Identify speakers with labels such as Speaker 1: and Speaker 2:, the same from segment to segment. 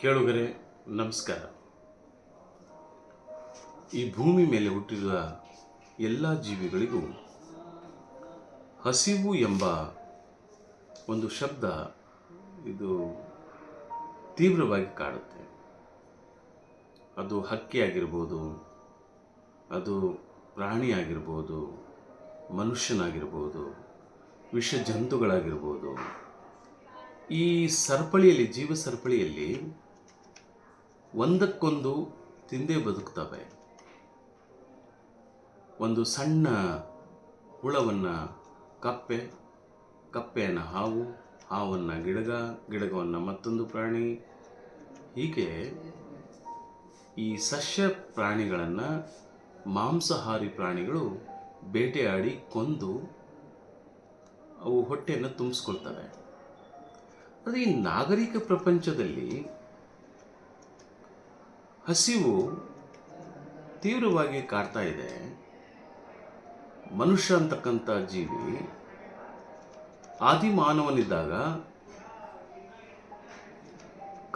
Speaker 1: ಕೇಳುಗರೆ ನಮಸ್ಕಾರ. ಈ ಭೂಮಿ ಮೇಲೆ ಹುಟ್ಟಿರುವ ಎಲ್ಲ ಜೀವಿಗಳಿಗೂ ಹಸಿವು ಎಂಬ ಒಂದು ಶಬ್ದ ಇದು ತೀವ್ರವಾಗಿ ಕಾಡುತ್ತೆ. ಅದು ಹಕ್ಕಿ ಆಗಿರ್ಬೋದು, ಅದು ಪ್ರಾಣಿ ಆಗಿರ್ಬೋದು, ಮನುಷ್ಯನಾಗಿರ್ಬೋದು, ವಿಷ ಜಂತುಗಳಾಗಿರ್ಬೋದು. ಈ ಸರಪಳಿಯಲ್ಲಿ, ಜೀವ ಸರಪಳಿಯಲ್ಲಿ ಒಂದಕ್ಕೊಂದು ತಿಂದೇ ಬದುಕ್ತವೆ. ಒಂದು ಸಣ್ಣ ಹುಳವನ್ನು ಕಪ್ಪೆ, ಕಪ್ಪೆಯನ್ನು ಹಾವು, ಹಾವನ್ನು ಗಿಡಗ, ಗಿಡಗವನ್ನು ಮತ್ತೊಂದು ಪ್ರಾಣಿ. ಹೀಗೆ ಈ ಸಸ್ಯ ಪ್ರಾಣಿಗಳನ್ನು ಮಾಂಸಾಹಾರಿ ಪ್ರಾಣಿಗಳು ಬೇಟೆಯಾಡಿ ಕೊಂದು ಅವು ಹೊಟ್ಟೆಯನ್ನು ತುಂಬಿಸ್ಕೊಳ್ತವೆ. ಆದರೆ ಈ ನಾಗರಿಕ ಪ್ರಪಂಚದಲ್ಲಿ ಹಸಿವು ತೀವ್ರವಾಗಿ ಕಾಡ್ತಾ ಇದೆ. ಮನುಷ್ಯ ಅಂತಕ್ಕಂಥ ಜೀವಿ ಆದಿಮಾನವನಿದ್ದಾಗ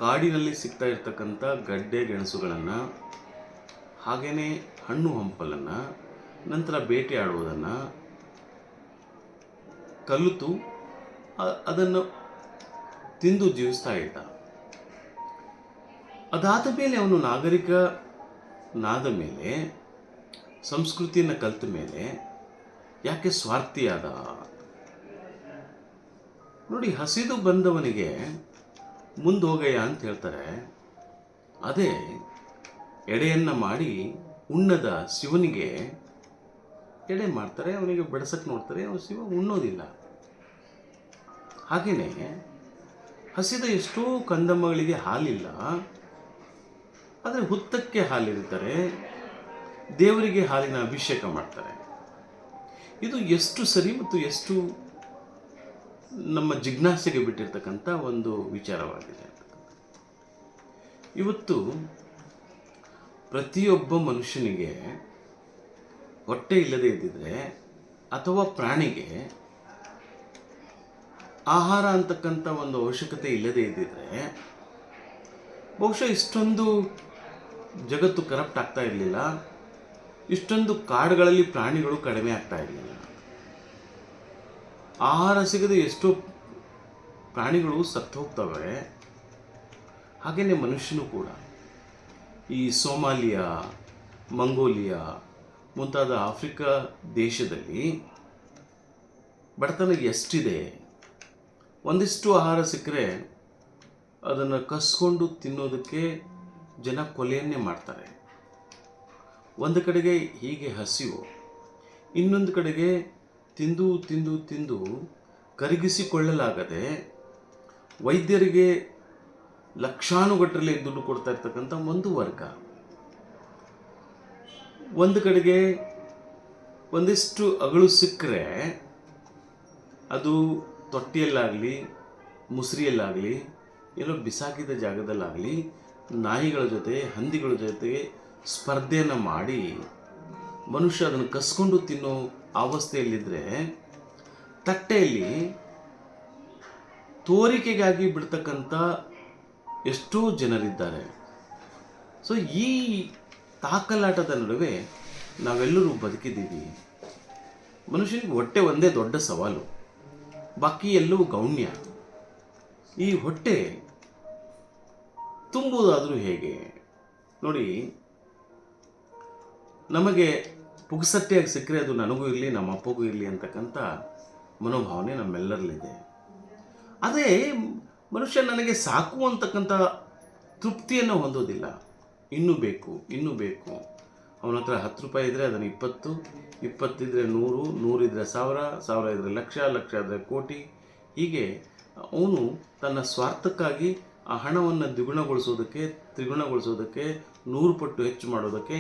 Speaker 1: ಕಾಡಿನಲ್ಲಿ ಸಿಗ್ತಾ ಇರ್ತಕ್ಕಂಥ ಗಡ್ಡೆ ಗೆಣಸುಗಳನ್ನು, ಹಾಗೆಯೇ ಹಣ್ಣು ಹಂಪಲನ್ನು, ನಂತರ ಬೇಟೆಯಾಡುವುದನ್ನು ಕಲಿತು ಅದನ್ನು ತಿಂದು ಜೀವಿಸ್ತಾ ಇದ್ದ. ಅದಾದ ಮೇಲೆ ಅವನು ನಾಗರಿಕನಾದ ಮೇಲೆ, ಸಂಸ್ಕೃತಿಯನ್ನು ಕಲಿತ ಮೇಲೆ ಯಾಕೆ ಸ್ವಾರ್ಥಿಯಾದ? ನೋಡಿ, ಹಸಿದು ಬಂದವನಿಗೆ ಮುಂದೆ ಹೋಗಯ್ಯ ಅಂತ ಹೇಳ್ತಾರೆ. ಅದೇ ಎಡೆಯನ್ನು ಮಾಡಿ ಉಣ್ಣದ ಶಿವನಿಗೆ ಎಡೆ ಮಾಡ್ತಾರೆ, ಅವನಿಗೆ ಬಡಿಸಕ್ಕೆ ನೋಡ್ತಾರೆ, ಅವನು ಶಿವ ಉಣ್ಣೋದಿಲ್ಲ. ಹಾಗೆಯೇ ಹಸಿದ ಎಷ್ಟೋ ಕಂದಮ್ಮಗಳಿಗೆ ಹಾಲಿಲ್ಲ, ಆದರೆ ಹುತ್ತಕ್ಕೆ ಹಾಲಿರ್ತಾರೆ, ದೇವರಿಗೆ ಹಾಲಿನ ಅಭಿಷೇಕ ಮಾಡ್ತಾರೆ. ಇದು ಎಷ್ಟು ಸರಿ ಮತ್ತು ಎಷ್ಟು ನಮ್ಮ ಜಿಜ್ಞಾಸೆಗೆ ಬಿಟ್ಟಿರ್ತಕ್ಕಂಥ ಒಂದು ವಿಚಾರವಾಗಿದೆ. ಇವತ್ತು ಪ್ರತಿಯೊಬ್ಬ ಮನುಷ್ಯನಿಗೆ ಹೊಟ್ಟೆ ಇಲ್ಲದೆ ಇದ್ದಿದ್ರೆ, ಅಥವಾ ಪ್ರಾಣಿಗೆ ಆಹಾರ ಅಂತಕ್ಕಂಥ ಒಂದು ಅವಶ್ಯಕತೆ ಇಲ್ಲದೆ ಇದ್ದಿದ್ರೆ, ಬಹುಶಃ ಇಷ್ಟೊಂದು ಜಗತ್ತು ಕರಪ್ಟ್ ಆಗ್ತಾ ಇರಲಿಲ್ಲ, ಇಷ್ಟೊಂದು ಕಾಡುಗಳಲ್ಲಿ ಪ್ರಾಣಿಗಳು ಕಡಿಮೆ ಆಗ್ತಾ ಇರಲಿಲ್ಲ. ಆಹಾರ ಸಿಗದೆ ಎಷ್ಟೋ ಪ್ರಾಣಿಗಳು ಸತ್ತು ಹೋಗ್ತವೆ. ಹಾಗೆಯೇ ಮನುಷ್ಯನೂ ಕೂಡ. ಈ ಸೋಮಾಲಿಯಾ, ಮಂಗೋಲಿಯಾ ಮುಂತಾದ ಆಫ್ರಿಕಾ ದೇಶದಲ್ಲಿ ಬಡತನ ಎಷ್ಟಿದೆ. ಒಂದಿಷ್ಟು ಆಹಾರ ಸಿಕ್ಕರೆ ಅದನ್ನು ಕಸ್ಕೊಂಡು ತಿನ್ನೋದಕ್ಕೆ ಜನ ಕೊಲೆಯನ್ನೇ ಮಾಡ್ತಾರೆ. ಒಂದು ಕಡೆಗೆ ಹೀಗೆ ಹಸಿವು, ಇನ್ನೊಂದು ಕಡೆಗೆ ತಿಂದು ತಿಂದು ತಿಂದು ಕರಗಿಸಿಕೊಳ್ಳಲಾಗದೆ ವೈದ್ಯರಿಗೆ ಲಕ್ಷಾನುಗಟ್ಟಲೆ ದುಡ್ಡು ಕೊಡ್ತಾ ಇರ್ತಕ್ಕಂಥ ಒಂದು ವರ್ಗ. ಒಂದು ಕಡೆಗೆ ಒಂದಿಷ್ಟು ಅಗಳು ಸಿಕ್ಕರೆ ಅದು ತೊಟ್ಟಿಯಲ್ಲಾಗಲಿ, ಮುಸುರಿಯಲ್ಲಾಗಲಿ, ಎಲ್ಲೋ ಬಿಸಾಕಿದ ಜಾಗದಲ್ಲಾಗಲಿ ನಾಯಿಗಳ ಜೊತೆ, ಹಂದಿಗಳ ಜೊತೆಗೆ ಸ್ಪರ್ಧೆಯನ್ನು ಮಾಡಿ ಮನುಷ್ಯ ಅದನ್ನು ಕಸ್ಕೊಂಡು ತಿನ್ನೋ ಅವಸ್ಥೆಯಲ್ಲಿದ್ದರೆ, ತಟ್ಟೆಯಲ್ಲಿ ತೋರಿಕೆಗಾಗಿ ಬಿಡ್ತಕ್ಕಂಥ ಎಷ್ಟೋ ಜನರಿದ್ದಾರೆ. ಸೊ ಈ ತಾಕಲಾಟದ ನಡುವೆ ನಾವೆಲ್ಲರೂ ಬದುಕಿದ್ದೀವಿ. ಮನುಷ್ಯನಿಗೆ ಹೊಟ್ಟೆ ಒಂದೇ ದೊಡ್ಡ ಸವಾಲು, ಬಾಕಿ ಎಲ್ಲವೂ ಗೌಣ್ಯ. ಈ ಹೊಟ್ಟೆ ತುಂಬುವುದಾದರೂ ಹೇಗೆ? ನೋಡಿ, ನಮಗೆ ಪುಗ್ಸಟ್ಟೆಯಾಗಿ ಸಿಕ್ಕರೆ ಅದು ನನಗೂ ಇರಲಿ, ನಮ್ಮ ಅಪ್ಪಗೂ ಇರಲಿ ಅಂತಕ್ಕಂಥ ಮನೋಭಾವನೆ ನಮ್ಮೆಲ್ಲರಲ್ಲಿದೆ. ಅದೇ ಮನುಷ್ಯ ನನಗೆ ಸಾಕು ಅಂತಕ್ಕಂಥ ತೃಪ್ತಿಯನ್ನು ಹೊಂದೋದಿಲ್ಲ. ಇನ್ನೂ ಬೇಕು, ಇನ್ನೂ ಬೇಕು. ಅವನ ಹತ್ರ 10 ರೂಪಾಯಿ ಇದ್ದರೆ ಅದನ್ನು 20, 20 ಇದ್ದರೆ 100, 100 ಇದ್ದರೆ 1000, 1000 ಇದ್ದರೆ ಲಕ್ಷ, ಲಕ್ಷ ಇದ್ದರೆ ಕೋಟಿ. ಹೀಗೆ ಅವನು ತನ್ನ ಸ್ವಾರ್ಥಕ್ಕಾಗಿ ಆ ಹಣವನ್ನು ದ್ವಿಗುಣಗೊಳಿಸೋದಕ್ಕೆ, ತ್ರಿಗುಣಗೊಳಿಸೋದಕ್ಕೆ, 100 ಪಟ್ಟು ಹೆಚ್ಚು ಮಾಡೋದಕ್ಕೆ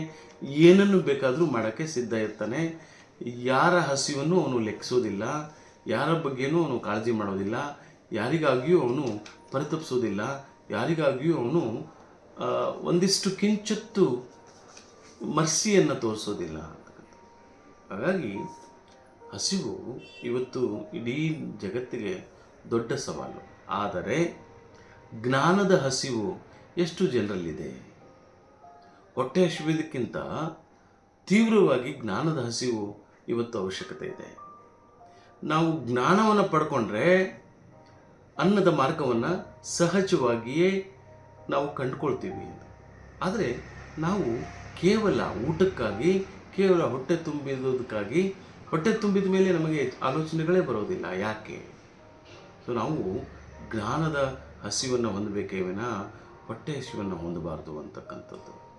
Speaker 1: ಏನನ್ನು ಬೇಕಾದರೂ ಮಾಡೋಕ್ಕೆ ಸಿದ್ಧ ಇರ್ತಾನೆ. ಯಾರ ಹಸಿವನ್ನು ಅವನು ಲೆಕ್ಕಿಸೋದಿಲ್ಲ, ಯಾರ ಬಗ್ಗೆಯೂ ಅವನು ಕಾಳಜಿ ಮಾಡೋದಿಲ್ಲ, ಯಾರಿಗಾಗಿಯೂ ಅವನು ಪರಿತಪಿಸೋದಿಲ್ಲ, ಯಾರಿಗಾಗಿಯೂ ಅವನು ಒಂದಿಷ್ಟು ಕಿಂಚಿತ್ತು ಮರ್ಸಿಯನ್ನು ತೋರಿಸೋದಿಲ್ಲ. ಹಾಗಾಗಿ ಹಸಿವು ಇವತ್ತು ಇಡೀ ಜಗತ್ತಿಗೆ ದೊಡ್ಡ ಸವಾಲು. ಆದರೆ ಜ್ಞಾನದ ಹಸಿವು ಎಷ್ಟು ಜನರಲ್ಲಿದೆ? ಹೊಟ್ಟೆ ಹಸಿವುದಕ್ಕಿಂತ ತೀವ್ರವಾಗಿ ಜ್ಞಾನದ ಹಸಿವು ಇವತ್ತು ಅವಶ್ಯಕತೆ ಇದೆ. ನಾವು ಜ್ಞಾನವನ್ನು ಪಡ್ಕೊಂಡ್ರೆ ಅನ್ನದ ಮಾರ್ಗವನ್ನು ಸಹಜವಾಗಿಯೇ ನಾವು ಕಂಡುಕೊಳ್ತೀವಿ. ಆದರೆ ನಾವು ಕೇವಲ ಊಟಕ್ಕಾಗಿ, ಕೇವಲ ಹೊಟ್ಟೆ ತುಂಬಿದುದಕ್ಕಾಗಿ, ಹೊಟ್ಟೆ ತುಂಬಿದ ಮೇಲೆ ನಮಗೆ ಆಲೋಚನೆಗಳೇ ಬರೋದಿಲ್ಲ. ಯಾಕೆ? ಸೊ ನಾವು ಜ್ಞಾನದ ಹಸಿವನ್ನು ಹೊಂದಬೇಕೇ ವಿನಃ ಹೊಟ್ಟೆ ಹಸಿವನ್ನು ಹೊಂದಬಾರ್ದು ಅಂತಕ್ಕಂಥದ್ದು.